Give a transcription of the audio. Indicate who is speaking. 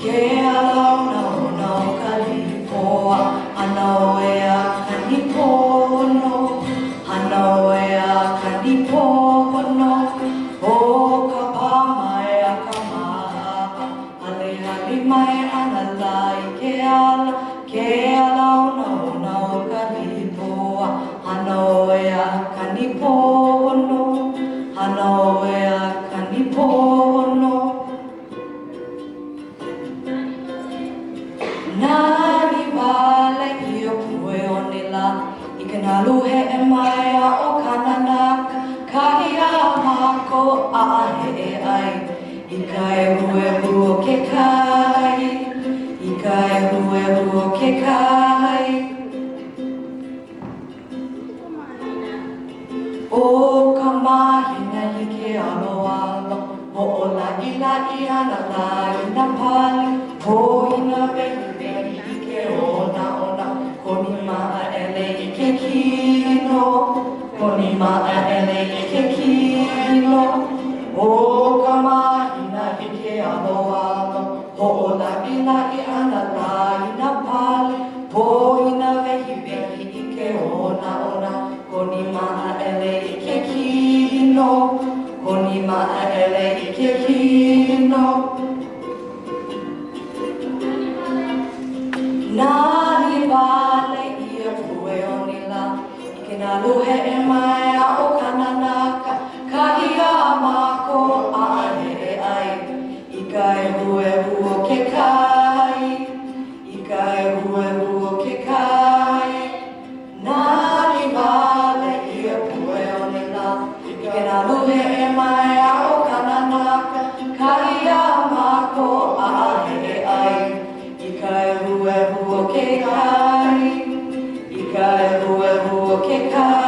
Speaker 1: Ke alau nau nau kalipoa, anau e a kanipono, anau e a kanipono, o ka pā mai a ka maa, hale hale mai ana lai ke alau nau nau kalipoa, anau e a kanipono, anau e a kanipono. Nani wale I o pue o ni la, I ka nalu he e mai a o kananaka, kahi a mako a he e ai. I ka e hue huo ke kai, I ka e hue huo ke kai. O ka mahina I ke alo alo, o la I ana la I na pali, o ina vehi I ke ona ona, koni maa ele I ke kino, koni maa ele I ke kino. O ka mahina I ke alo alo, o la I ana la I na pali, o ina vehi I ke ona ona, koni maa ele I ke kino, koni maa ele I ke kino. Nani wale I a pue o ni la, I ke nalu he e mai a o kananaka, kahi a mako a he e ai. I ka e hue huo ke kai, I ka e hue huo ke kai. Nani wale I a pue o ni la, I ke nalu he e mai a o kananaka, kahi a mako a he e ai. I ka e hue huo ke kai, I ka e hue huo ke kai.